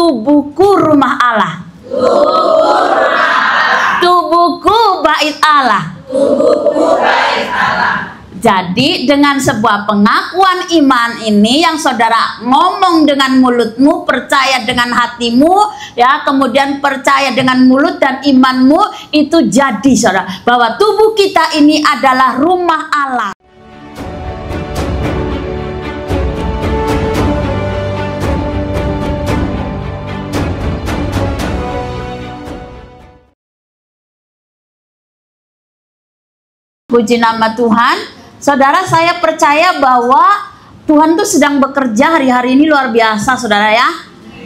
tubuhku rumah Allah. Tubuhku bait Allah. Jadi dengan sebuah pengakuan iman ini yang saudara ngomong dengan mulutmu, percaya dengan hatimu, ya, kemudian percaya dengan mulut dan imanmu, itu jadi saudara bahwa tubuh kita ini adalah rumah Allah. Puji nama Tuhan. Saudara, saya percaya bahwa Tuhan tuh sedang bekerja hari-hari ini luar biasa, saudara ya.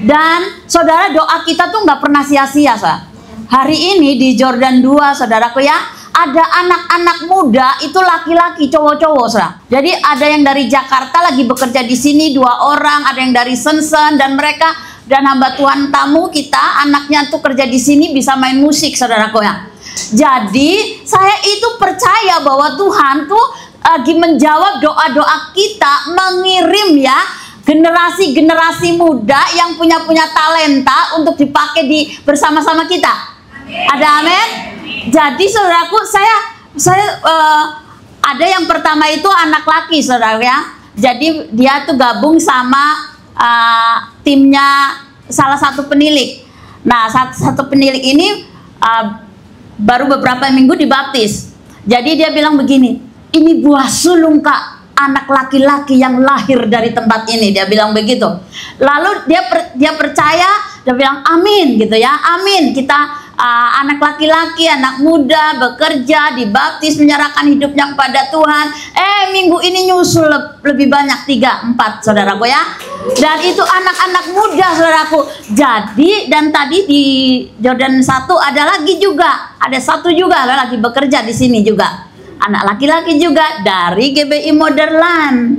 Dan saudara, doa kita tuh nggak pernah sia-sia, saudara. Hari ini di Jordan 2, saudaraku ya, ada anak-anak muda, itu laki-laki, cowok-cowok, saudara. Jadi ada yang dari Jakarta lagi bekerja di sini 2 orang, ada yang dari Sensen, dan mereka dan hamba Tuhan tamu kita, anaknya tuh kerja di sini bisa main musik, saudaraku ya. Jadi saya itu percaya bahwa Tuhan tuh lagi menjawab doa-doa kita, mengirim ya generasi-generasi muda yang punya talenta untuk dipakai di bersama-sama kita. Amin. Ada amin? Jadi saudaraku, saya ada yang pertama itu anak laki, saudara ya. Jadi dia tuh gabung sama timnya salah satu penilik. Nah, satu penilik ini baru beberapa minggu dibaptis. Jadi dia bilang begini, ini buah sulung Kak, anak laki-laki yang lahir dari tempat ini. Dia bilang begitu. Lalu dia percaya, dia bilang amin gitu ya, amin. Kita anak laki-laki, anak muda bekerja, dibaptis, menyerahkan hidupnya kepada Tuhan. Minggu ini nyusul lebih banyak 3-4 saudaraku ya. Dan itu anak-anak muda saudaraku. Jadi dan tadi di Jordan 1 ada lagi juga, ada satu juga lagi bekerja di sini juga. Anak laki-laki juga dari GBI Modern.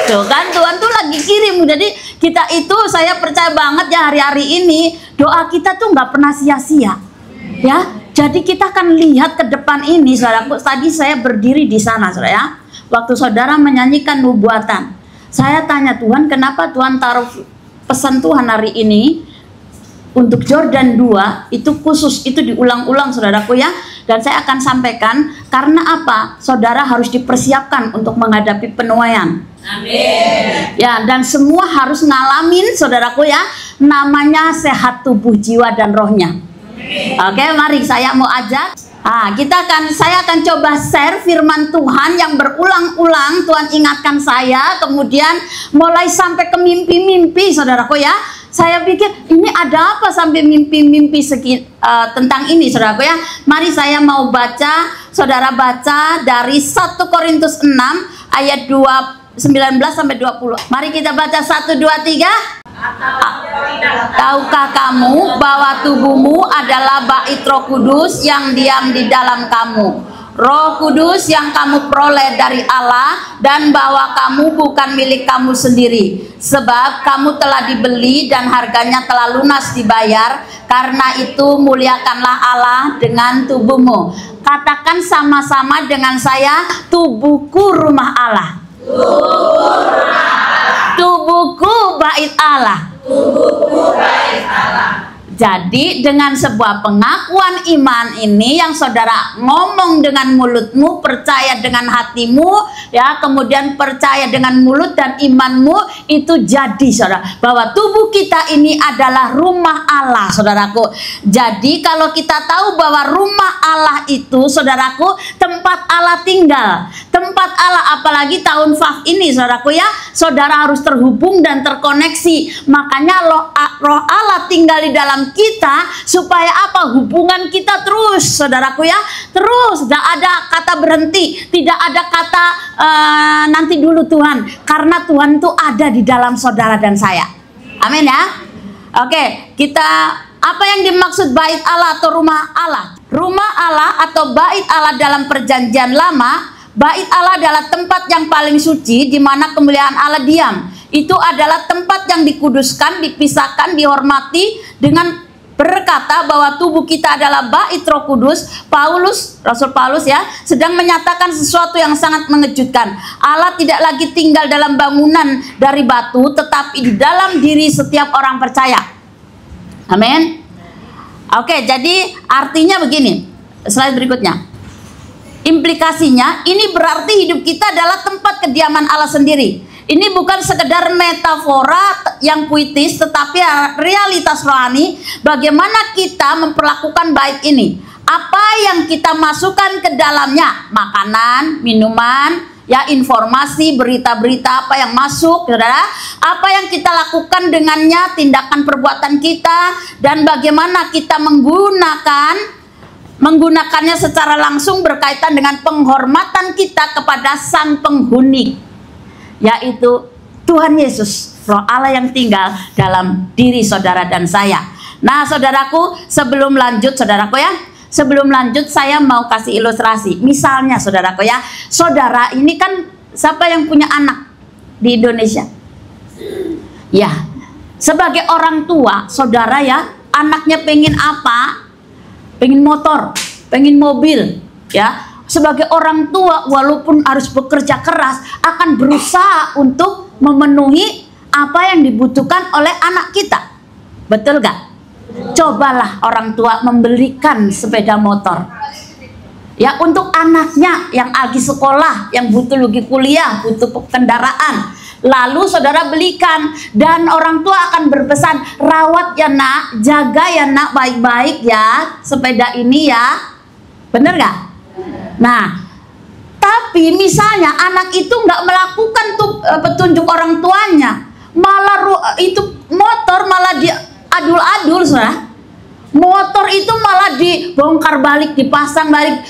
Tuh kan Tuhan tuh lagi kirim. Jadi kita itu, saya percaya banget ya hari-hari ini doa kita tuh nggak pernah sia-sia. Ya, jadi kita akan lihat ke depan ini, saudaraku. Tadi saya berdiri di sana, saudara ya. Waktu saudara menyanyikan nubuatan, saya tanya Tuhan, kenapa Tuhan taruh pesan Tuhan hari ini untuk Jordan 2 itu khusus, itu diulang-ulang saudaraku ya. Dan saya akan sampaikan karena apa? Saudara harus dipersiapkan untuk menghadapi penuaian. Amin. Ya, dan semua harus ngalamin saudaraku ya, namanya sehat tubuh, jiwa dan rohnya. Amin. Oke, mari saya mau ajak. Saya akan coba share firman Tuhan yang berulang-ulang Tuhan ingatkan saya, kemudian mulai sampai ke mimpi-mimpi saudaraku ya. Saya pikir ini ada apa sampai mimpi-mimpi tentang ini saudaraku ya. Mari saya mau baca, saudara baca dari 1 Korintus 6 ayat 19 sampai 20. Mari kita baca 1, 2, 3. Tahukah kamu bahwa tubuhmu adalah bait Roh Kudus yang diam di dalam kamu, Roh Kudus yang kamu peroleh dari Allah, dan bahwa kamu bukan milik kamu sendiri, sebab kamu telah dibeli dan harganya telah lunas dibayar. Karena itu muliakanlah Allah dengan tubuhmu. Katakan sama-sama dengan saya, tubuhku rumah Allah. Tubuhku bait Allah. Jadi dengan sebuah pengakuan iman ini yang saudara ngomong dengan mulutmu, percaya dengan hatimu, ya, kemudian percaya dengan mulut dan imanmu, itu jadi saudara bahwa tubuh kita ini adalah rumah Allah, saudaraku. Jadi kalau kita tahu bahwa rumah Allah itu, saudaraku, tempat Allah tinggal, tempat Allah, apalagi tahun Faf ini saudaraku ya, saudara harus terhubung dan terkoneksi. Makanya roh Allah tinggal di dalam kita supaya apa? Hubungan kita terus saudaraku ya, terus, tidak ada kata berhenti, tidak ada kata nanti dulu Tuhan, karena Tuhan itu ada di dalam saudara dan saya. Amin ya. Oke, kita apa yang dimaksud bait Allah atau rumah Allah? Rumah Allah atau bait Allah dalam perjanjian lama, bait Allah adalah tempat yang paling suci di mana kemuliaan Allah diam. Itu adalah tempat yang dikuduskan, dipisahkan, dihormati dengan berkata bahwa tubuh kita adalah bait Roh Kudus, Rasul Paulus ya, sedang menyatakan sesuatu yang sangat mengejutkan. Allah tidak lagi tinggal dalam bangunan dari batu, tetapi di dalam diri setiap orang percaya. Amin. Oke, jadi artinya begini. Slide berikutnya. Implikasinya, ini berarti hidup kita adalah tempat kediaman Allah sendiri. Ini bukan sekedar metafora yang puitis, tetapi realitas rohani. Bagaimana kita memperlakukan bait ini? Apa yang kita masukkan ke dalamnya? Makanan, minuman, ya, informasi, berita-berita apa yang masuk, saudara. Apa yang kita lakukan dengannya, tindakan perbuatan kita, dan bagaimana kita menggunakannya secara langsung berkaitan dengan penghormatan kita kepada Sang Penghuni, yaitu Tuhan Yesus, Roh Allah yang tinggal dalam diri saudara dan saya. Nah, saudaraku, sebelum lanjut saya mau kasih ilustrasi. Misalnya, saudaraku ya, saudara ini kan siapa yang punya anak di Indonesia? Ya, sebagai orang tua, saudara ya, anaknya pengen apa? Pengen motor, pengen mobil, ya. Sebagai orang tua, walaupun harus bekerja keras, akan berusaha untuk memenuhi apa yang dibutuhkan oleh anak kita. Betul gak? Cobalah orang tua membelikan sepeda motor, ya, untuk anaknya yang lagi sekolah, yang butuh lagi kuliah, butuh kendaraan. Lalu saudara belikan, dan orang tua akan berpesan, rawat ya nak, jaga ya nak baik-baik ya sepeda ini ya. Bener gak? Nah, tapi misalnya anak itu nggak melakukan petunjuk orang tuanya, malah itu motor malah diadul-adul, saudara. Motor itu malah dibongkar balik, dipasang balik.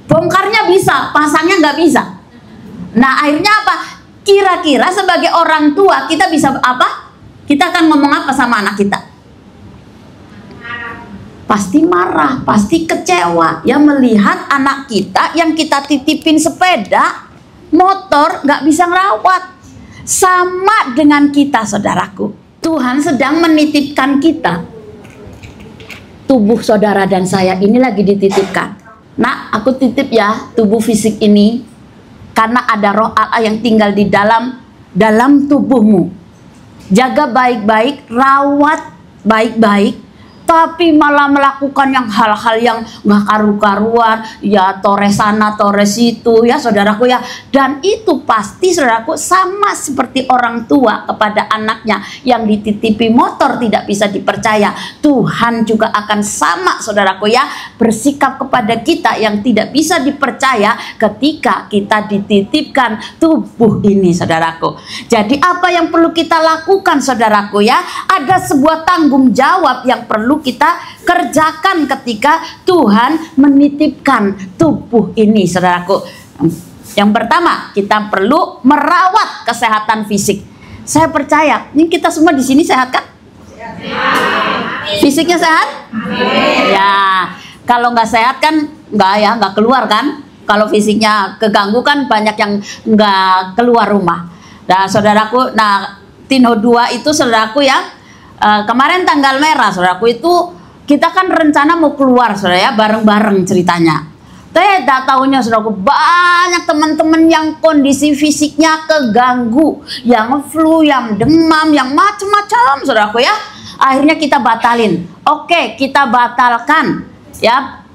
Bongkarnya bisa, pasangnya nggak bisa. Nah, akhirnya apa? Kira-kira sebagai orang tua kita bisa apa? Kita akan ngomong apa sama anak kita? Pasti marah, pasti kecewa ya, melihat anak kita yang kita titipin sepeda motor nggak bisa ngerawat. Sama dengan kita, saudaraku. Tuhan sedang menitipkan kita. Tubuh saudara dan saya ini lagi dititipkan. Nah, aku titip ya tubuh fisik ini, karena ada Roh Allah yang tinggal di dalam tubuhmu. Jaga baik-baik, rawat baik-baik, tapi malah melakukan yang hal-hal yang nggak karu-karuan, ya, tores sana tores situ ya, saudaraku ya. Dan itu pasti, saudaraku, sama seperti orang tua kepada anaknya yang dititipi motor tidak bisa dipercaya. Tuhan juga akan sama, saudaraku ya, bersikap kepada kita yang tidak bisa dipercaya ketika kita dititipkan tubuh ini, saudaraku. Jadi apa yang perlu kita lakukan, saudaraku ya? Ada sebuah tanggung jawab yang perlu kita kerjakan ketika Tuhan menitipkan tubuh ini, saudaraku. Yang pertama, kita perlu merawat kesehatan fisik. Saya percaya, ini kita semua di sini sehat kan? Fisiknya sehat? Ya, kalau nggak sehat kan nggak keluar kan? Kalau fisiknya keganggu kan banyak yang nggak keluar rumah. Nah, saudaraku, Tino 2 itu, saudaraku ya, kemarin tanggal merah, saudaraku, itu kita kan rencana mau keluar, saudara ya, bareng-bareng ceritanya. Tidak tahunya, saudaraku, banyak teman-teman yang kondisi fisiknya keganggu, yang flu, yang demam, yang macam-macam, saudaraku ya. Akhirnya kita batalin. Oke, kita batalkan ya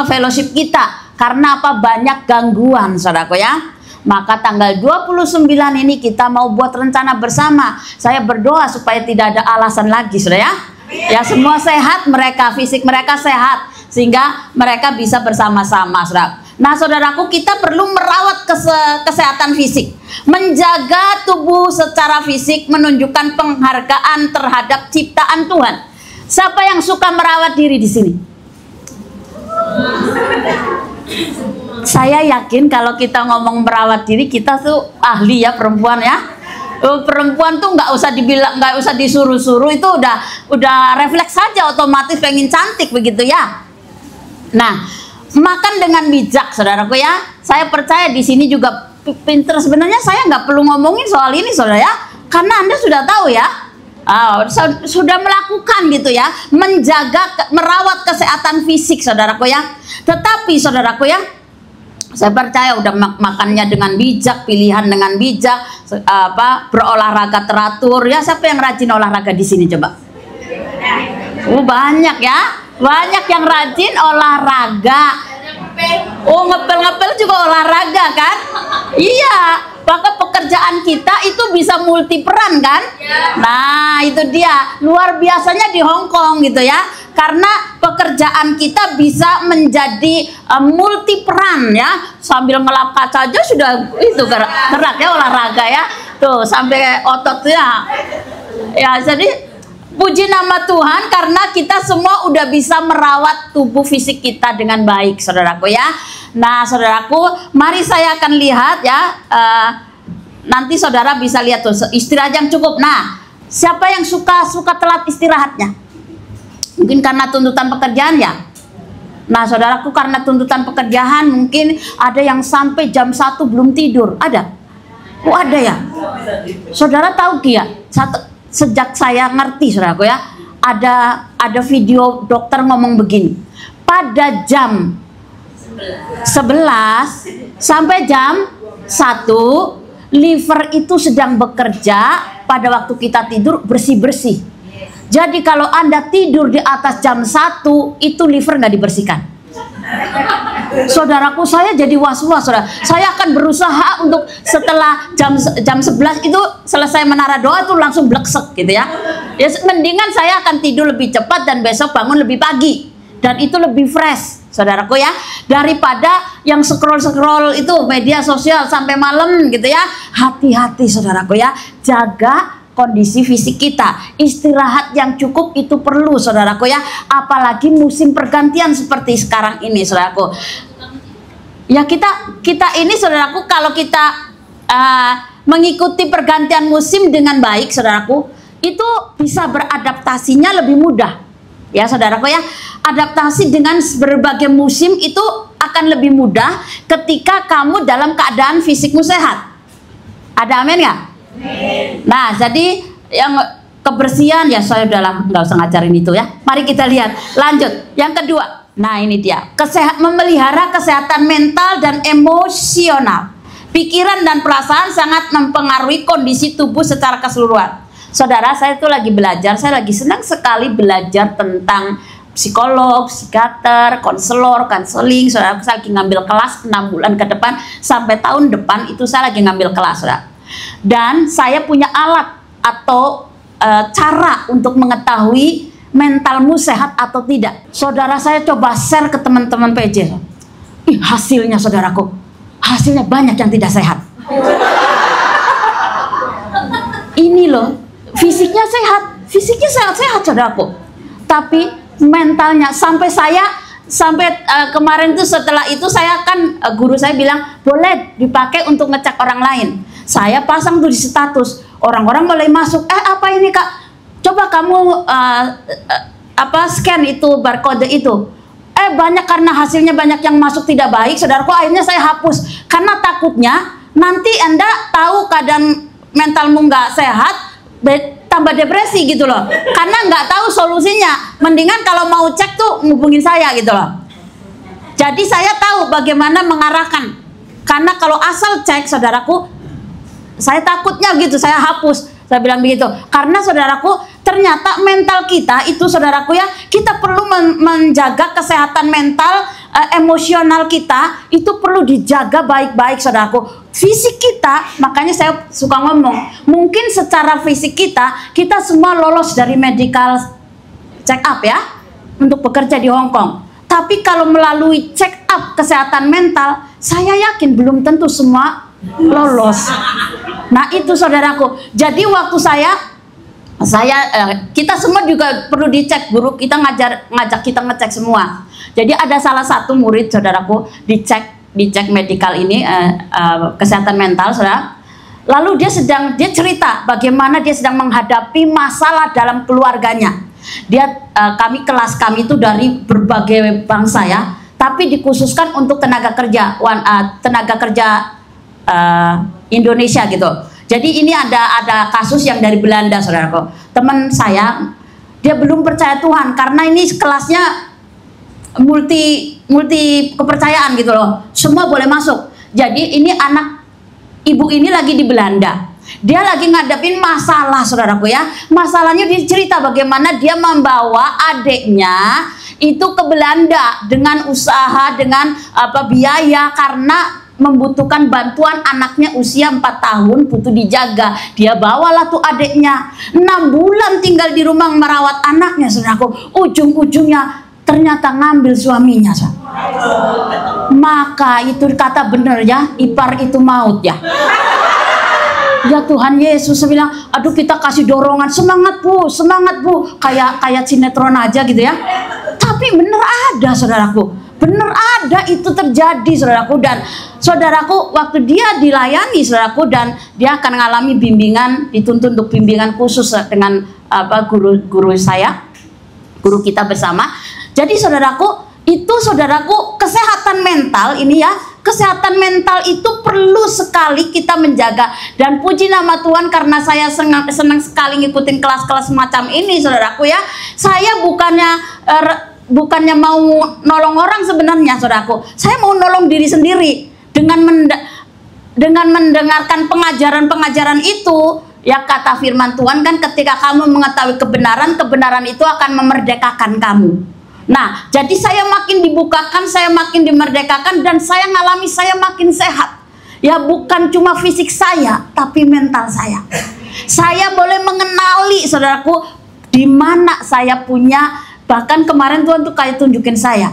fellowship kita karena apa? Banyak gangguan, saudaraku ya. Maka tanggal 29 ini kita mau buat rencana bersama. Saya berdoa supaya tidak ada alasan lagi, saudara ya. Ya, semua sehat, mereka fisik mereka sehat, sehingga mereka bisa bersama-sama, saudara. Nah, saudaraku, kita perlu merawat kesehatan fisik, menjaga tubuh secara fisik, menunjukkan penghargaan terhadap ciptaan Tuhan. Siapa yang suka merawat diri di sini? Saya yakin kalau kita ngomong merawat diri, kita tuh ahli ya, perempuan ya. Perempuan tuh nggak usah dibilang, nggak usah disuruh-suruh, itu udah refleks saja, otomatis pengen cantik begitu ya. Nah, makan dengan bijak, saudaraku ya. Saya percaya di sini juga pinter. Sebenarnya saya nggak perlu ngomongin soal ini, saudara ya, karena Anda sudah tahu ya. sudah melakukan gitu ya, menjaga, merawat kesehatan fisik saudaraku ya. Tetapi saudaraku ya, saya percaya udah makannya dengan bijak, pilihan dengan bijak, berolahraga teratur ya. Siapa yang rajin olahraga di sini coba? Banyak ya, banyak yang rajin olahraga. Ngepel-ngepel juga olahraga kan? Iya, maka pekerjaan kita itu bisa multi peran kan? Nah itu dia, luar biasanya di Hong Kong gitu ya. Karena pekerjaan kita bisa menjadi multi peran ya. Sambil ngelap kaca aja sudah itu gerak ya, olahraga ya. Tuh sampai ototnya. Ya jadi puji nama Tuhan karena kita semua udah bisa merawat tubuh fisik kita dengan baik saudaraku ya. Nah saudaraku, mari saya akan lihat ya, nanti saudara bisa lihat tuh istirahat yang cukup. Nah siapa yang suka telat istirahatnya? Mungkin karena tuntutan pekerjaan ya. Nah saudaraku, karena tuntutan pekerjaan mungkin ada yang sampai jam 1 belum tidur. Ada? Ada ya. Saudara tahu ya, sejak saya ngerti saudaraku ya, ada video dokter ngomong begini, pada jam 11 sampai jam 1 liver itu sedang bekerja pada waktu kita tidur bersih-bersih. Jadi kalau Anda tidur di atas jam 1 itu liver nggak dibersihkan. Saudaraku, saya jadi was-was saudara. Saya akan berusaha untuk setelah jam 11 itu selesai menara doa tuh langsung bleksek gitu ya. Ya mendingan saya akan tidur lebih cepat dan besok bangun lebih pagi. Dan itu lebih fresh saudaraku ya, daripada yang scroll itu media sosial sampai malam gitu ya. Hati-hati saudaraku ya, jaga kondisi fisik kita. Istirahat yang cukup itu perlu saudaraku ya, apalagi musim pergantian seperti sekarang ini saudaraku ya. Kita ini saudaraku, kalau kita mengikuti pergantian musim dengan baik saudaraku, itu bisa beradaptasinya lebih mudah ya saudaraku ya. Adaptasi dengan berbagai musim itu akan lebih mudah ketika kamu dalam keadaan fisikmu sehat. Ada amin nggak? Nah jadi yang kebersihan ya saya udah nggak usah ngajarin itu ya. Mari kita lihat lanjut yang kedua. Nah ini dia, memelihara kesehatan mental dan emosional. Pikiran dan perasaan sangat mempengaruhi kondisi tubuh secara keseluruhan. Saudara, saya itu lagi belajar, saya lagi senang sekali belajar tentang psikolog, psikiater, konselor, konseling. Saudara, saya lagi ngambil kelas 6 bulan ke depan sampai tahun depan itu saya lagi ngambil kelas saudara. Dan saya punya alat atau cara untuk mengetahui mentalmu sehat atau tidak. Saudara, saya coba share ke teman-teman PJ. Hasilnya saudaraku, hasilnya banyak yang tidak sehat. Ini loh, fisiknya sehat saudaraku, tapi mentalnya sampai kemarin tuh, setelah itu saya kan guru saya bilang boleh dipakai untuk ngecek orang lain. Saya pasang tuh di status, orang-orang mulai masuk, apa ini kak, coba kamu scan itu barcode itu. Banyak, karena hasilnya banyak yang masuk tidak baik saudaraku, akhirnya saya hapus karena takutnya nanti Anda tahu keadaan mentalmu nggak sehat, tambah depresi gitu loh, karena nggak tahu solusinya. Mendingan kalau mau cek tuh ngubungin saya gitu loh. Jadi saya tahu bagaimana mengarahkan, karena kalau asal cek saudaraku, saya takutnya gitu, saya hapus. Saya bilang begitu, karena saudaraku ternyata mental kita itu saudaraku ya, kita perlu menjaga kesehatan mental, emosional kita itu perlu dijaga baik-baik saudaraku. Fisik kita, makanya saya suka ngomong, mungkin secara fisik kita semua lolos dari medical check up ya, untuk bekerja di Hong Kong. Tapi kalau melalui check up kesehatan mental, saya yakin belum tentu semua lolos. Nah itu saudaraku, jadi waktu kita semua juga perlu dicek, guru kita ngajak kita ngecek semua. Jadi ada salah satu murid saudaraku dicek medical ini, kesehatan mental saudara. Lalu dia cerita bagaimana dia sedang menghadapi masalah dalam keluarganya. Kelas kami itu dari berbagai bangsa ya, tapi dikhususkan untuk tenaga kerja Indonesia gitu. Jadi ini ada kasus yang dari Belanda, saudaraku. Teman saya, dia belum percaya Tuhan karena ini kelasnya multi kepercayaan gitu loh. Semua boleh masuk. Jadi ini anak ibu ini lagi di Belanda. Dia lagi ngadepin masalah, saudaraku ya. Masalahnya dia cerita bagaimana dia membawa adiknya itu ke Belanda dengan usaha, dengan biaya, karena membutuhkan bantuan. Anaknya usia 4 tahun, butuh dijaga. Dia bawalah tuh adiknya. 6 bulan tinggal di rumah merawat anaknya, saudaraku. Ujung-ujungnya ternyata ngambil suaminya, saudara. Maka itu kata bener ya, ipar itu maut ya. Ya Tuhan Yesus, saya bilang, aduh kita kasih dorongan, semangat bu, kayak sinetron aja gitu ya. Tapi bener ada, saudaraku, bener ada, itu terjadi, saudaraku. Dan saudaraku, waktu dia dilayani, saudaraku, dan dia akan mengalami bimbingan, dituntut untuk bimbingan khusus dengan guru saya, guru kita bersama. Jadi saudaraku, itu saudaraku, kesehatan mental ini ya, kesehatan mental itu perlu sekali kita menjaga. Dan puji nama Tuhan, karena saya senang sekali ngikutin kelas-kelas semacam ini, saudaraku ya. Saya bukannya mau nolong orang sebenarnya, saudaraku. Saya mau nolong diri sendiri dengan mendengarkan pengajaran-pengajaran itu. Ya, kata firman Tuhan kan, ketika kamu mengetahui kebenaran, kebenaran itu akan memerdekakan kamu. Nah, jadi saya makin dibukakan, saya makin dimerdekakan, dan saya ngalami saya makin sehat. Ya, bukan cuma fisik saya, tapi mental saya. Saya boleh mengenali, saudaraku, di mana saya punya. Bahkan kemarin Tuhan tuh kayak tunjukin saya.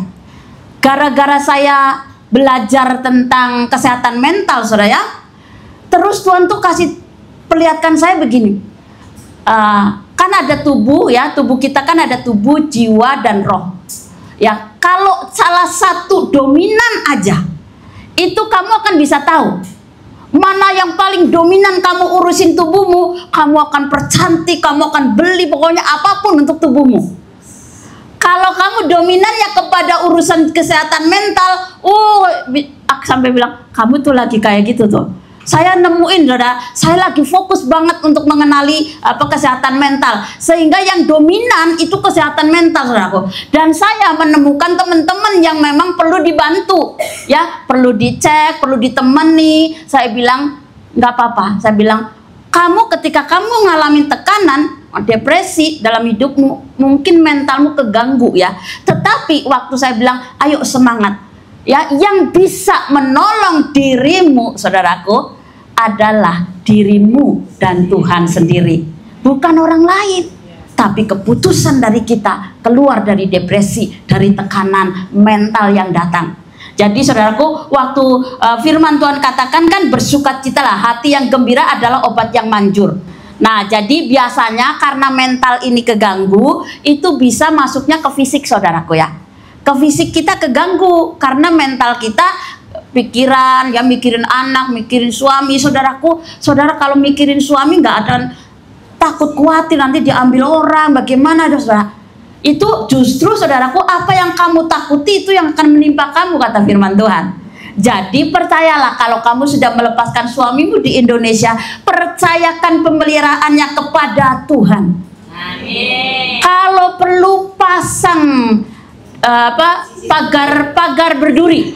Gara-gara saya belajar tentang kesehatan mental, saudara ya. Terus Tuhan tuh kasih perlihatkan saya begini. Kan ada tubuh ya, tubuh kita kan ada tubuh, jiwa, dan roh. Ya, kalau salah satu dominan aja, itu kamu akan bisa tahu mana yang paling dominan. Kamu urusin tubuhmu, kamu akan percantik, kamu akan beli pokoknya apapun untuk tubuhmu. Kalau kamu dominannya kepada urusan kesehatan mental, sampai bilang kamu tuh lagi kayak gitu tuh. Saya nemuin, saudara, saya lagi fokus banget untuk mengenali kesehatan mental, sehingga yang dominan itu kesehatan mental, saudaraku. Dan saya menemukan teman-teman yang memang perlu dibantu, ya, perlu dicek, perlu ditemani. Saya bilang nggak apa-apa. Saya bilang, kamu ketika kamu ngalamin tekanan, depresi dalam hidupmu, mungkin mentalmu keganggu ya. Tetapi waktu saya bilang, ayo semangat. Ya, yang bisa menolong dirimu, saudaraku, adalah dirimu dan Tuhan sendiri, bukan orang lain. Tapi keputusan dari kita keluar dari depresi, dari tekanan mental yang datang. Jadi saudaraku, waktu firman Tuhan katakan kan, bersukacitalah, hati yang gembira adalah obat yang manjur. Nah, jadi biasanya karena mental ini keganggu, itu bisa masuknya ke fisik, saudaraku ya. Ke fisik kita keganggu karena mental kita, pikiran ya, mikirin anak, mikirin suami. Saudaraku, saudara kalau mikirin suami nggak ada takut khawatir nanti diambil orang, bagaimana saudara? Itu justru saudaraku, apa yang kamu takuti itu yang akan menimpa kamu, kata firman Tuhan. Jadi percayalah, kalau kamu sudah melepaskan suamimu di Indonesia, percayakan pemeliharaannya kepada Tuhan. Amin. Kalau perlu pasang pagar berduri,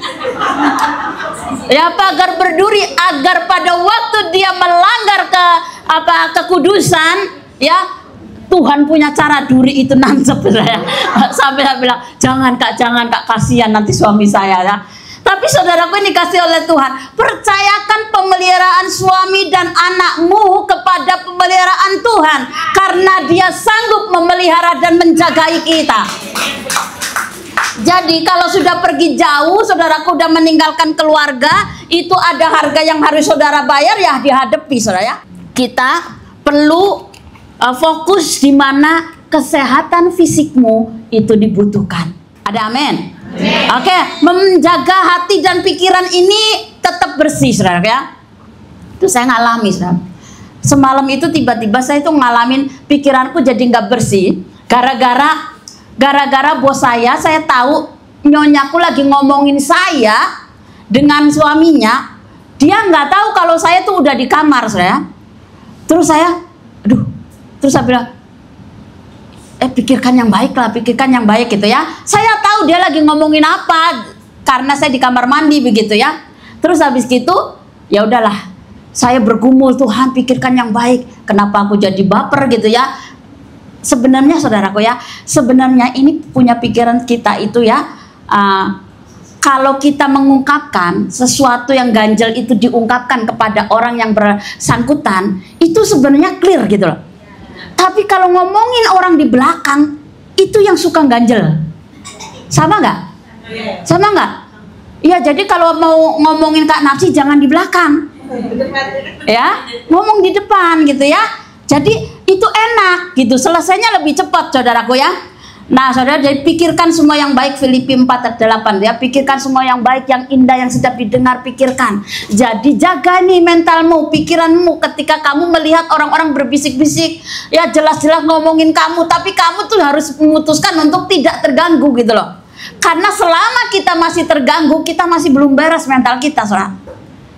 ya, pagar berduri, agar pada waktu dia melanggar kekudusan, ya, Tuhan punya cara duri itu nancep saya. Sampai saya bilang, jangan kak, kasihan nanti suami saya ya. Tapi saudaraku, ini kasih oleh Tuhan. Percayakan pemeliharaan suami dan anakmu kepada pemeliharaan Tuhan, karena Dia sanggup memelihara dan menjagai kita. Jadi kalau sudah pergi jauh, saudaraku, udah meninggalkan keluarga, itu ada harga yang harus saudara bayar, ya dihadapi, saudara ya. Kita perlu fokus di mana kesehatan fisikmu itu dibutuhkan. Ada amin? Oke, menjaga hati dan pikiran ini tetap bersih, saudara ya. Itu saya ngalami, saudara. Semalam itu tiba-tiba saya itu ngalamin pikiranku jadi nggak bersih, gara-gara bos saya tahu nyonyaku lagi ngomongin saya dengan suaminya. Dia nggak tahu kalau saya tuh udah di kamar, saudara. Terus saya, terus saya bilang, pikirkan yang baik lah, pikirkan yang baik gitu ya. Saya tahu dia lagi ngomongin apa, karena saya di kamar mandi begitu ya. Terus habis gitu, ya udahlah, saya bergumul, Tuhan pikirkan yang baik. Kenapa aku jadi baper gitu ya? Sebenarnya saudaraku ya, sebenarnya ini punya pikiran kita itu ya. Kalau kita mengungkapkan sesuatu yang ganjel itu diungkapkan kepada orang yang bersangkutan, itu sebenarnya clear gitu loh. Tapi kalau ngomongin orang di belakang, itu yang suka ganjel. Sama nggak? Sama nggak? Iya, jadi kalau mau ngomongin Kak Nafsi jangan di belakang. Ya, ngomong di depan gitu ya. Jadi itu enak gitu, selesainya lebih cepat saudaraku ya. Nah saudara, jadi pikirkan semua yang baik, Filipi 4:8 ya. Pikirkan semua yang baik, yang indah, yang sedap didengar, pikirkan. Jadi jaga nih mentalmu, pikiranmu ketika kamu melihat orang-orang berbisik-bisik, ya jelas-jelas ngomongin kamu, tapi kamu tuh harus memutuskan untuk tidak terganggu gitu loh. Karena selama kita masih terganggu, kita masih belum beres mental kita, saudara.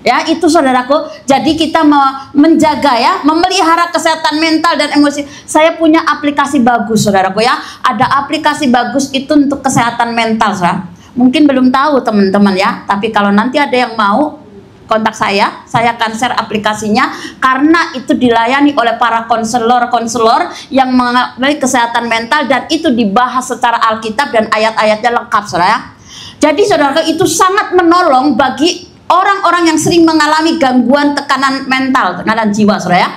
Ya, itu saudaraku. Jadi kita menjaga ya, memelihara kesehatan mental dan emosi. Saya punya aplikasi bagus saudaraku ya. Ada aplikasi bagus itu untuk kesehatan mental, saudara. Mungkin belum tahu teman-teman ya, tapi kalau nanti ada yang mau kontak saya akan share aplikasinya, karena itu dilayani oleh para konselor yang mengenai kesehatan mental, dan itu dibahas secara Alkitab dan ayat-ayatnya lengkap, saudara. Jadi saudara, itu sangat menolong bagi orang-orang yang sering mengalami gangguan tekanan mental, tekanan jiwa, saudara ya.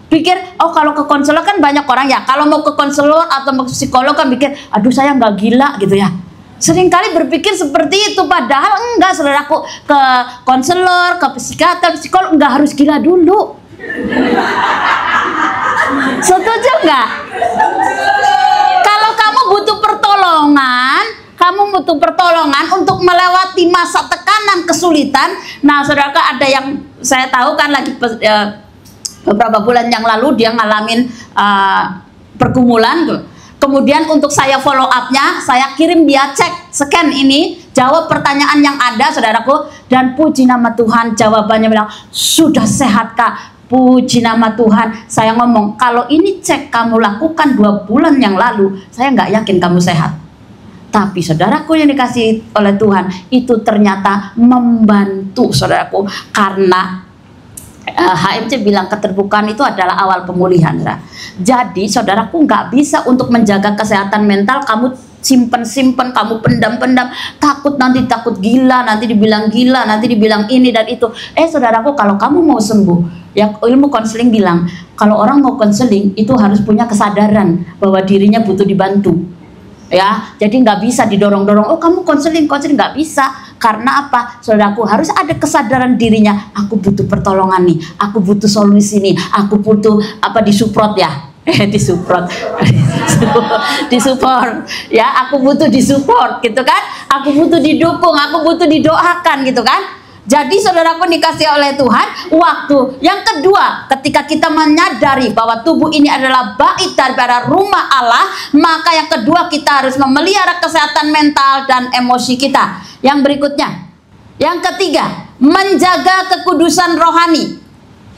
Pikir, oh kalau ke konselor kan banyak orang ya, kalau mau ke konselor atau mau ke psikolog kan pikir, aduh saya nggak gila gitu ya. Seringkali berpikir seperti itu, padahal enggak saudaraku. Ke konselor, ke psikiater, psikolog enggak harus gila dulu. Setuju nggak? Kalau kamu butuh pertolongan untuk melewati masa tekanan, kesulitan. Nah saudara, ada yang saya tahu kan lagi beberapa bulan yang lalu dia ngalamin pergumulan tuh. Kemudian untuk saya follow up-nya, saya kirim dia scan ini, jawab pertanyaan yang ada saudaraku, dan puji nama Tuhan, jawabannya bilang sudah sehat Kak. Puji nama Tuhan. Saya ngomong, kalau ini cek kamu lakukan 2 bulan yang lalu, saya nggak yakin kamu sehat. Tapi saudaraku yang dikasih oleh Tuhan, itu ternyata membantu saudaraku. Karena HMC bilang keterbukaan itu adalah awal pemulihan. Jadi saudaraku, nggak bisa untuk menjaga kesehatan mental kamu simpen, kamu pendam, takut gila, nanti dibilang gila, nanti dibilang ini dan itu. Saudaraku, kalau kamu mau sembuh, ya ilmu konseling bilang, kalau orang mau konseling itu harus punya kesadaran bahwa dirinya butuh dibantu. Ya, jadi nggak bisa didorong-dorong. Oh kamu konseling nggak bisa. Karena apa? Saudaraku, harus ada kesadaran dirinya. Aku butuh pertolongan nih. Aku butuh solusi nih. Aku butuh disupport ya. Disupport. Disupport. Ya, aku butuh disupport gitu kan. Aku butuh didukung. Aku butuh didoakan gitu kan. Jadi saudaraku dikasih oleh Tuhan waktu. Yang kedua, ketika kita menyadari bahwa tubuh ini adalah bait daripada rumah Allah, maka yang kedua kita harus memelihara kesehatan mental dan emosi kita. Yang berikutnya, yang ketiga, menjaga kekudusan rohani.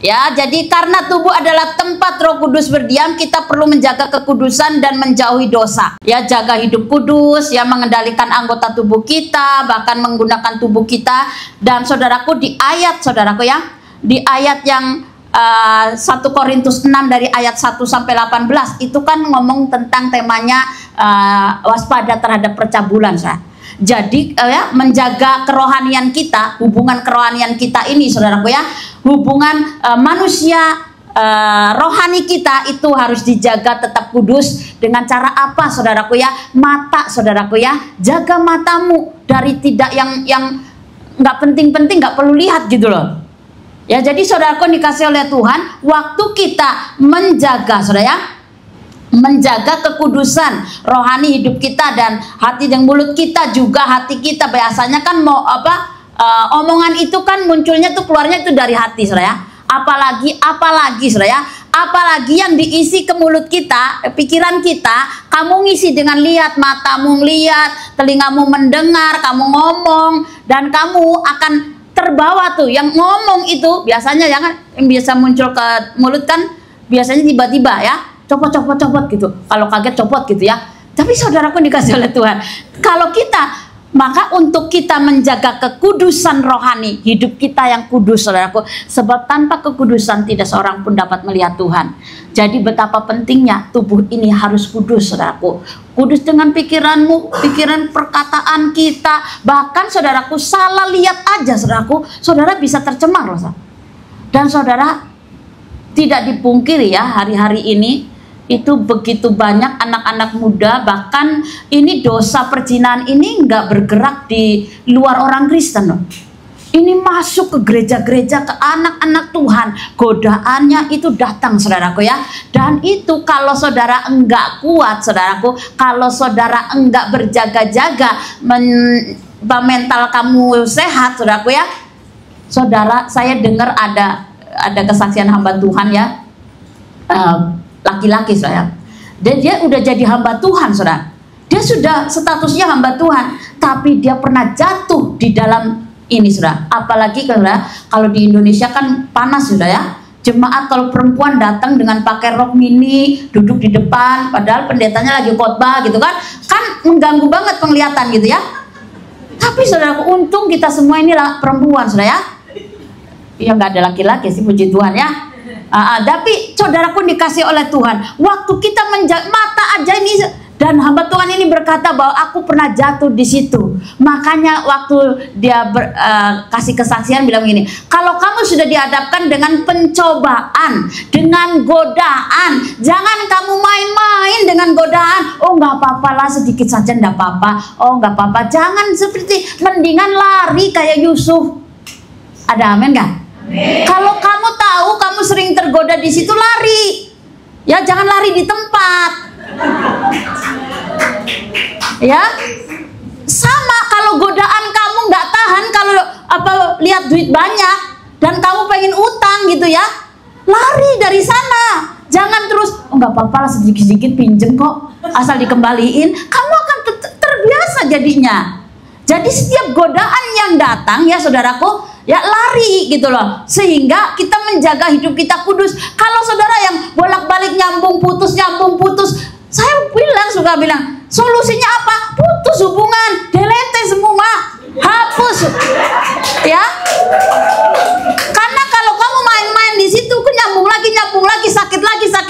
Ya, jadi karena tubuh adalah tempat Roh Kudus berdiam, kita perlu menjaga kekudusan dan menjauhi dosa. Ya, jaga hidup kudus, ya mengendalikan anggota tubuh kita, bahkan menggunakan tubuh kita. Dan saudaraku, di ayat di ayat yang 1 Korintus 6 dari ayat 1 sampai 18 itu kan ngomong tentang temanya waspada terhadap percabulan, saudara. Jadi ya, menjaga kerohanian kita, hubungan kerohanian kita ini saudaraku ya, hubungan manusia rohani kita itu harus dijaga tetap kudus. Dengan cara apa saudaraku ya? Mata saudaraku ya, jaga matamu dari tidak yang nggak penting-penting, nggak perlu lihat gitu loh. Ya, jadi saudaraku dikasih oleh Tuhan, waktu kita menjaga saudara ya, menjaga kekudusan rohani hidup kita dan hati dan mulut kita, juga hati kita biasanya kan mau omongan itu kan munculnya tuh, keluarnya itu dari hati saudara ya. Apalagi saudara ya, apalagi yang diisi ke mulut kita, pikiran kita, kamu ngisi dengan lihat, matamu ngeliat, telingamu mendengar, kamu ngomong, dan kamu akan terbawa tuh, yang ngomong itu biasanya ya kan, yang biasa muncul ke mulut kan biasanya tiba-tiba ya, copot gitu. Kalau kaget copot gitu ya. Tapi saudaraku dikasih oleh Tuhan, kalau kita, maka untuk kita menjaga kekudusan rohani, hidup kita yang kudus saudaraku, sebab tanpa kekudusan tidak seorang pun dapat melihat Tuhan. Jadi betapa pentingnya tubuh ini harus kudus saudaraku. Kudus dengan pikiranmu, pikiran perkataan kita. Bahkan saudaraku salah lihat aja saudaraku, saudara bisa tercemar loh. Dan saudara tidak dipungkiri ya, hari-hari ini itu begitu banyak anak-anak muda, bahkan ini dosa perzinahan ini nggak bergerak di luar orang Kristen loh. Ini masuk ke gereja-gereja, ke anak-anak Tuhan. Godaannya itu datang saudaraku ya. Dan itu kalau saudara enggak kuat saudaraku, kalau saudara enggak berjaga-jaga, mental kamu sehat saudaraku ya. Saudara, saya dengar ada kesaksian hamba Tuhan ya, laki-laki saudara. Dan dia udah jadi hamba Tuhan saudara. Dia sudah statusnya hamba Tuhan, tapi dia pernah jatuh di dalam ini saudara. Apalagi kalau di Indonesia kan panas sudah ya. Jemaat kalau perempuan datang dengan pakai rok mini, duduk di depan, padahal pendetanya lagi khotbah gitu kan mengganggu banget penglihatan gitu ya. Tapi saudara, untung kita semua inilah perempuan saudara ya. Ya nggak ada laki-laki sih, puji Tuhan ya. Tapi saudaraku dikasih oleh Tuhan, waktu kita mata aja ini, dan hamba Tuhan ini berkata bahwa aku pernah jatuh di situ. Makanya waktu dia kasih kesaksian bilang begini, kalau kamu sudah dihadapkan dengan pencobaan, dengan godaan, jangan kamu main-main dengan godaan. Oh nggak apa-apa lah, sedikit saja nggak apa-apa. Oh nggak apa-apa, jangan seperti, mendingan lari kayak Yusuf. Ada amin nggak? Kalau kamu tahu kamu sering tergoda di situ, lari. Ya jangan lari di tempat. Ya, sama kalau godaan kamu nggak tahan, kalau lihat duit banyak dan kamu pengen utang gitu ya, lari dari sana. Jangan terus, oh nggak apa-apa lah, sedikit-sedikit pinjem kok, asal dikembaliin. Kamu akan terbiasa jadinya. Jadi setiap godaan yang datang ya saudaraku, ya lari gitu loh, sehingga kita menjaga hidup kita kudus. Kalau saudara yang bolak-balik nyambung putus, saya suka bilang solusinya apa? Putus hubungan, delete semua, hapus ya. Karena kalau kamu main-main di situ, nyambung lagi, sakit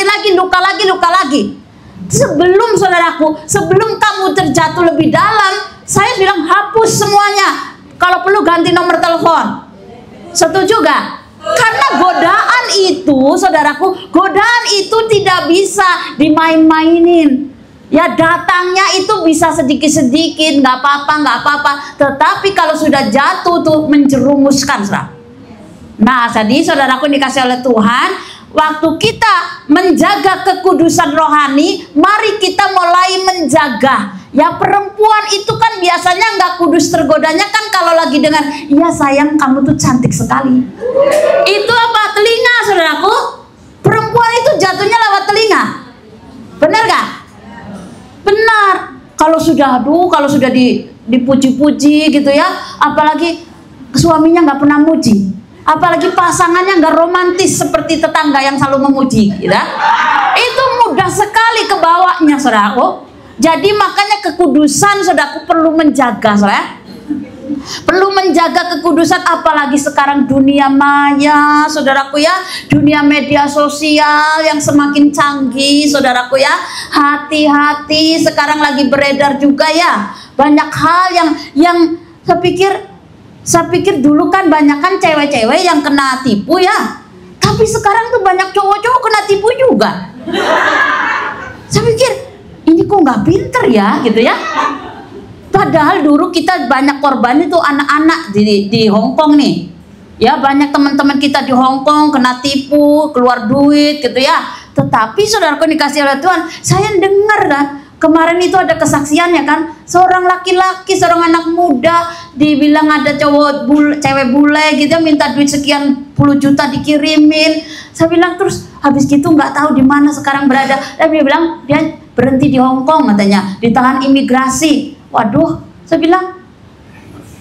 lagi, luka lagi. Sebelum saudaraku, sebelum kamu terjatuh lebih dalam, saya bilang hapus semuanya. Kalau perlu ganti nomor telepon. Setuju gak? Karena godaan itu, saudaraku, godaan itu tidak bisa dimain-mainin. Ya datangnya itu bisa sedikit-sedikit, nggak apa-apa. Tetapi kalau sudah jatuh tuh menjerumuskan, saudara. Nah, jadi saudaraku dikasih oleh Tuhan, waktu kita menjaga kekudusan rohani, mari kita mulai menjaga. Ya perempuan itu kan biasanya nggak kudus tergodanya kan kalau lagi dengan, iya sayang kamu tuh cantik sekali. Itu apa? Telinga saudaraku. Perempuan itu jatuhnya lewat telinga. Benar gak? Benar. Kalau sudah dipuji-puji gitu ya, apalagi suaminya nggak pernah muji, apalagi pasangannya nggak romantis seperti tetangga yang selalu memuji, gitu ya. Itu mudah sekali kebawanya saudaraku. Jadi makanya kekudusan saudaraku perlu menjaga, saudara. Perlu menjaga kekudusan, apalagi sekarang dunia maya, saudaraku ya, dunia media sosial yang semakin canggih, saudaraku ya. Hati-hati, sekarang lagi beredar juga ya banyak hal yang saya pikir dulu kan banyak kan cewek-cewek yang kena tipu ya, tapi sekarang tuh banyak cowok-cowok kena tipu juga. Saya pikir ini kok nggak pinter ya gitu ya. Padahal dulu kita banyak korban itu anak-anak di Hong Kong nih. Ya banyak teman-teman kita di Hong Kong kena tipu, keluar duit gitu ya. Tetapi saudaraku dikasih oleh Tuhan, saya dengar kan kemarin itu ada kesaksiannya kan, seorang laki-laki, seorang anak muda dibilang ada cewek bule gitu minta duit sekian puluh juta dikirimin. Saya bilang terus habis gitu nggak tahu di mana sekarang berada. Dan dia bilang dia berhenti di Hong Kong katanya, ditahan imigrasi. Waduh, saya bilang,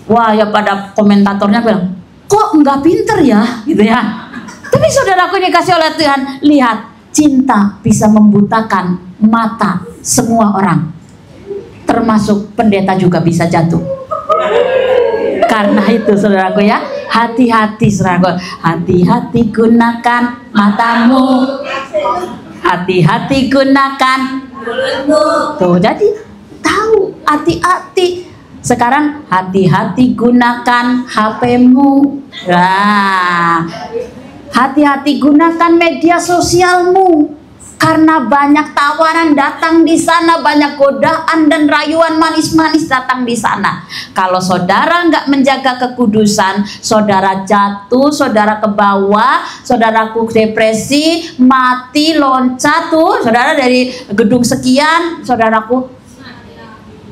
wah ya pada komentatornya bilang, kok nggak pinter ya, gitu ya. Tapi saudaraku ini kasih oleh Tuhan, lihat, cinta bisa membutakan mata semua orang, termasuk pendeta juga bisa jatuh. Karena itu saudaraku ya, hati-hati saudaraku, hati-hati gunakan matamu, hati-hati gunakan mulutmu. Tuh, jadi tahu, hati-hati. Sekarang hati-hati gunakan HP-mu. Nah, hati-hati gunakan media sosialmu. Karena banyak tawaran datang di sana, banyak godaan dan rayuan manis-manis datang di sana. Kalau saudara nggak menjaga kekudusan, saudara jatuh, saudara ke bawah, saudaraku depresi, mati, loncat tuh, saudara dari gedung sekian, saudaraku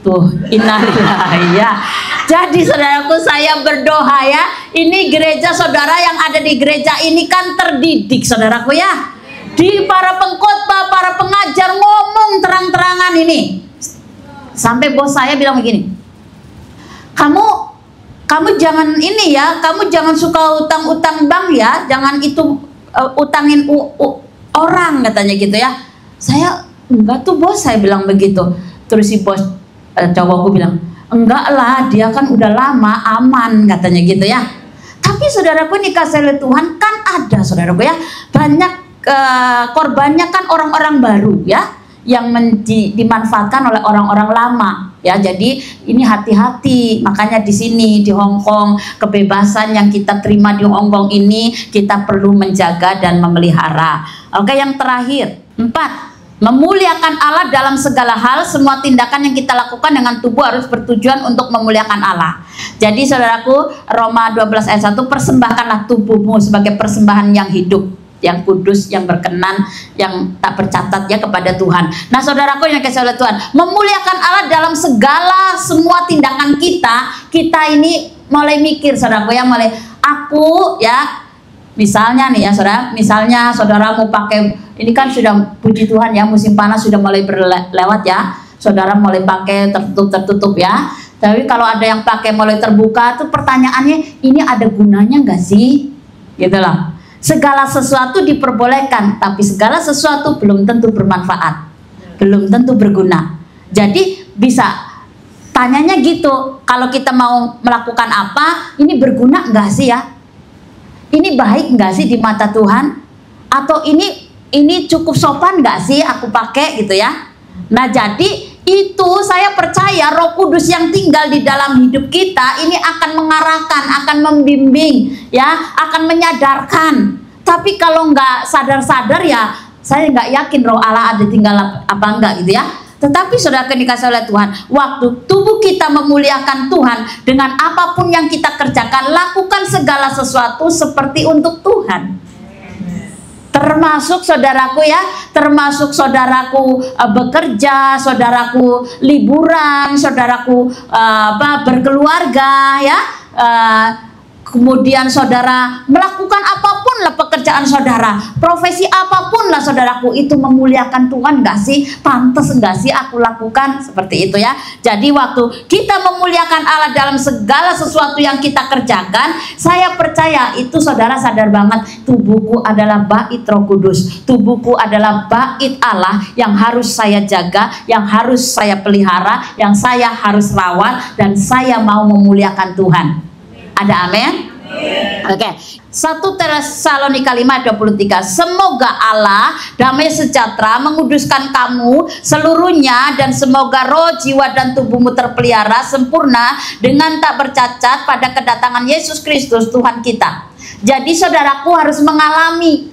tuh, innalillahi ya. Jadi saudaraku, saya berdoa ya, ini gereja saudara yang ada di gereja ini kan terdidik saudaraku ya. Di para pengkhotbah, para pengajar ngomong terang-terangan ini. Sampai bos saya bilang begini, kamu jangan ini ya, kamu jangan suka utang-utang bank ya, jangan itu utangin orang, katanya gitu ya. Saya enggak tuh bos, saya bilang begitu. Terus si bos cowokku bilang, enggak lah, dia kan udah lama aman, katanya gitu ya. Tapi saudaraku ini kasih oleh Tuhan kan ada saudaraku ya, banyak korbannya kan orang-orang baru ya, yang dimanfaatkan oleh orang-orang lama ya. Jadi ini hati-hati. Makanya di sini di Hong Kong, kebebasan yang kita terima di Hong Kong ini kita perlu menjaga dan memelihara. Oke, yang terakhir 4, memuliakan Allah dalam segala hal. Semua tindakan yang kita lakukan dengan tubuh harus bertujuan untuk memuliakan Allah. Jadi saudaraku, Roma 12 ayat 1, persembahkanlah tubuhmu sebagai persembahan yang hidup, yang kudus, yang berkenan, yang tak bercatat ya kepada Tuhan. Nah saudaraku yang kasih oleh Tuhan, memuliakan Allah dalam segala semua tindakan kita ini mulai mikir saudaraku ya, mulai aku ya, misalnya nih ya saudara, misalnya saudara mau pakai, ini kan sudah puji Tuhan ya, musim panas sudah mulai berlewat ya, saudara mulai pakai tertutup ya. Tapi kalau ada yang pakai mulai terbuka tuh pertanyaannya, ini ada gunanya nggak sih? Gitu loh. Segala sesuatu diperbolehkan, tapi segala sesuatu belum tentu bermanfaat, belum tentu berguna. Jadi bisa tanyanya gitu, kalau kita mau melakukan apa, ini berguna enggak sih ya? Ini baik enggak sih di mata Tuhan? Atau ini cukup sopan enggak sih aku pakai gitu ya? Nah jadi itu saya percaya Roh Kudus yang tinggal di dalam hidup kita ini akan mengarahkan, akan membimbing ya, akan menyadarkan. Tapi kalau nggak sadar-sadar ya, saya nggak yakin Roh Allah ada tinggal apa enggak gitu ya. Tetapi saudara dikasih oleh Tuhan, waktu tubuh kita memuliakan Tuhan dengan apapun yang kita kerjakan, lakukan segala sesuatu seperti untuk Tuhan. Termasuk saudaraku ya, termasuk saudaraku bekerja, saudaraku liburan, saudaraku berkeluarga ya, kemudian saudara melakukan apapun lah pekerjaan saudara, profesi apapun lah saudaraku, itu memuliakan Tuhan nggak sih? Pantas nggak sih aku lakukan seperti itu ya? Jadi waktu kita memuliakan Allah dalam segala sesuatu yang kita kerjakan, saya percaya itu saudara sadar banget, tubuhku adalah bait Roh Kudus, tubuhku adalah bait Allah yang harus saya jaga, yang harus saya pelihara, yang saya harus rawat, dan saya mau memuliakan Tuhan. Ada amin? Oke. 1 Tesalonika 5:23. Semoga Allah damai sejahtera menguduskan kamu seluruhnya, dan semoga roh, jiwa, dan tubuhmu terpelihara sempurna dengan tak bercacat pada kedatangan Yesus Kristus Tuhan kita. Jadi saudaraku harus mengalami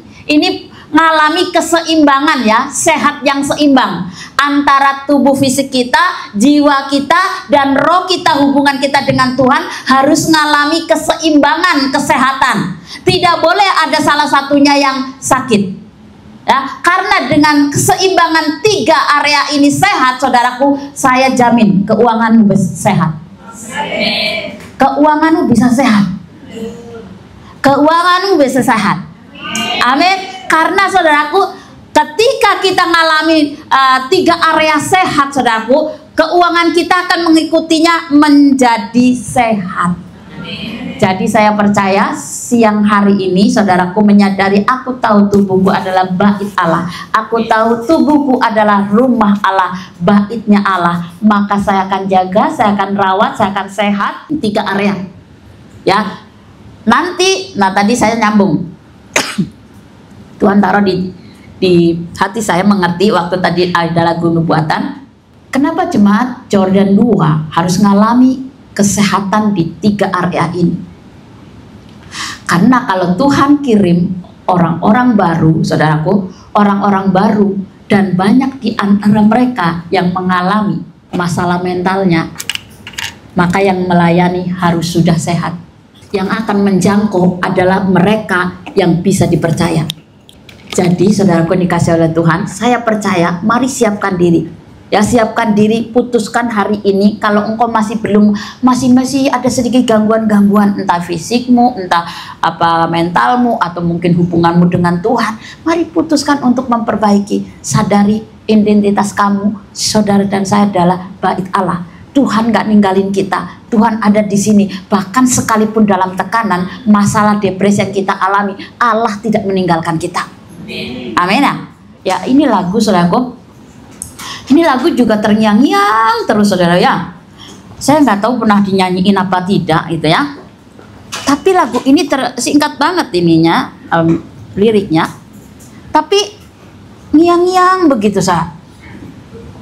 keseimbangan ya, sehat yang seimbang antara tubuh fisik kita, jiwa kita, dan roh kita, hubungan kita dengan Tuhan harus mengalami keseimbangan kesehatan. Tidak boleh ada salah satunya yang sakit ya, karena dengan keseimbangan 3 area ini sehat, saudaraku, saya jamin keuanganmu sehat. Keuanganmu bisa sehat. Keuanganmu bisa sehat. Amin. Karena saudaraku, ketika kita mengalami 3 area sehat, saudaraku, keuangan kita akan mengikutinya menjadi sehat. Jadi saya percaya siang hari ini saudaraku menyadari aku tahu tubuhku adalah bait Allah. Aku tahu tubuhku adalah rumah Allah, baitnya Allah. Maka saya akan jaga, saya akan rawat, saya akan sehat. 3 area. Ya. Nanti, tadi saya nyambung. Tuhan taruh di hati saya mengerti waktu tadi ada lagu nubuatan. Kenapa jemaat Jordan 2 harus ngalami kesehatan di 3 area ini? Karena kalau Tuhan kirim orang-orang baru, saudaraku, orang-orang baru, dan banyak di antara mereka yang mengalami masalah mentalnya, maka yang melayani harus sudah sehat. Yang akan menjangkau adalah mereka yang bisa dipercaya. Jadi saudaraku dikasih oleh Tuhan, saya percaya, mari siapkan diri. Ya, siapkan diri, putuskan hari ini. Kalau engkau masih ada sedikit gangguan-gangguan, entah fisikmu, entah apa mentalmu, atau mungkin hubunganmu dengan Tuhan, mari putuskan untuk memperbaiki. Sadari identitas kamu, saudara dan saya adalah bait Allah. Tuhan gak ninggalin kita, Tuhan ada di sini. Bahkan sekalipun dalam tekanan, masalah depresi yang kita alami, Allah tidak meninggalkan kita. Amin ya. Ini lagu saudaraku. Ini lagu juga terngiang-ngiang terus saudara ya. Saya nggak tahu pernah dinyanyiin apa tidak gitu ya. Tapi lagu ini singkat banget ininya, liriknya. Tapi ngiang-ngiang begitu saya.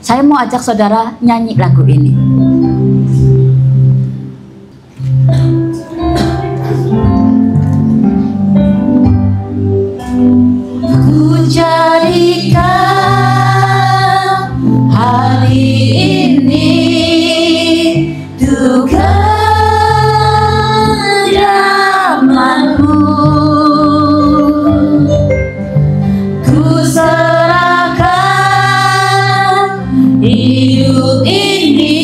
Saya mau ajak saudara nyanyi lagu ini. Ku jadikan hari ini untuk kediamanmu, ku serahkan hidup ini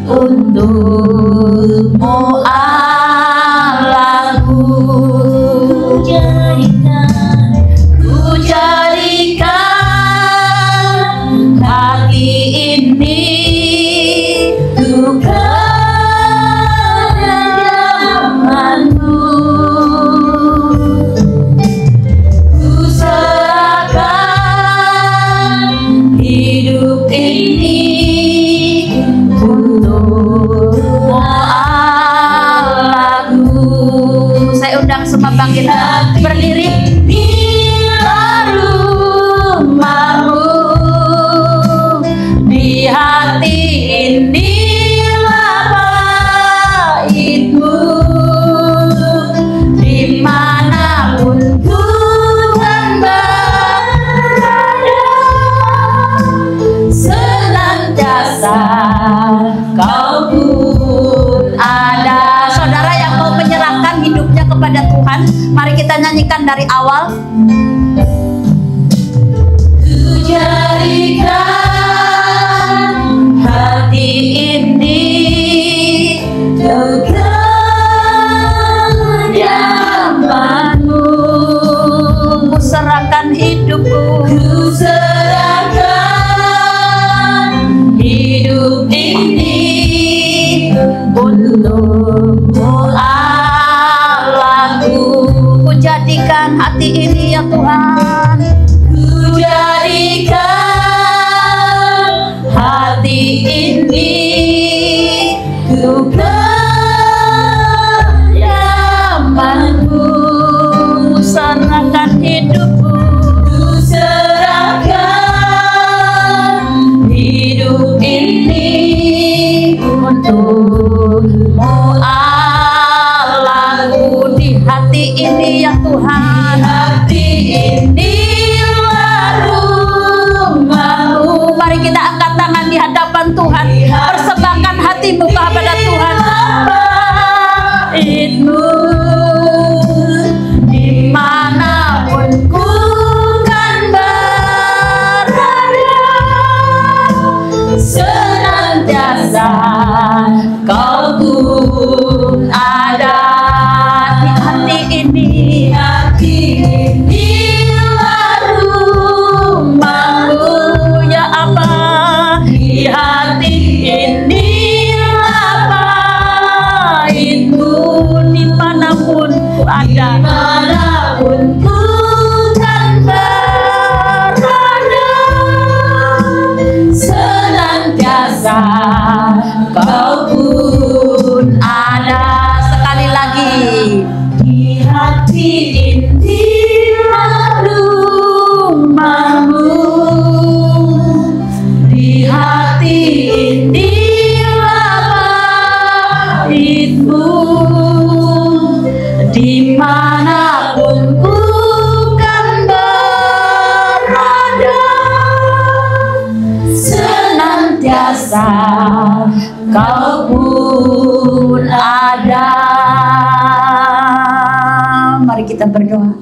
untukmu Allahku. Ku jadikan hati ini untuk kediamanmu, ku serahkan hidup ini untukmu Allahku. Saya undang semua bangkit berdiri. Di hati inilah baitmu, dimanapun Tuhan berada, senantiasa kau pun ada. Saudara yang mau menyerahkan hidupnya kepada Tuhan, mari kita nyanyikan dari awal. Ku jadikan hati ini untuk kediamanmu, ku serahkan hidupku, ku serahkan hidup ini untukmu Allahku. Ku jadikan hati ini ya Tuhan, ku jadikan hati ini untuk kediamanmu, ku serahkan hidupku, ku serahkan hidup ini untukmu Allahku. Di hati ini ya Tuhan, hati ini rumahmu. Mari kita angkat tangan di hadapan Tuhan, persembahkan hatimu kepada Tuhan. Baitmu dimanapun ku kan berada, senantiasa kau pun ada. Di hati ini, hati ini rumahmu ya Allah. Di hati inilah baitmu, Kau pun ada. Sekali lagi. Di hati inilah rumahmu, di hati inilah baitmu, dimanapun ku kan berada, senantiasa kau pun ada. Mari kita berdoa.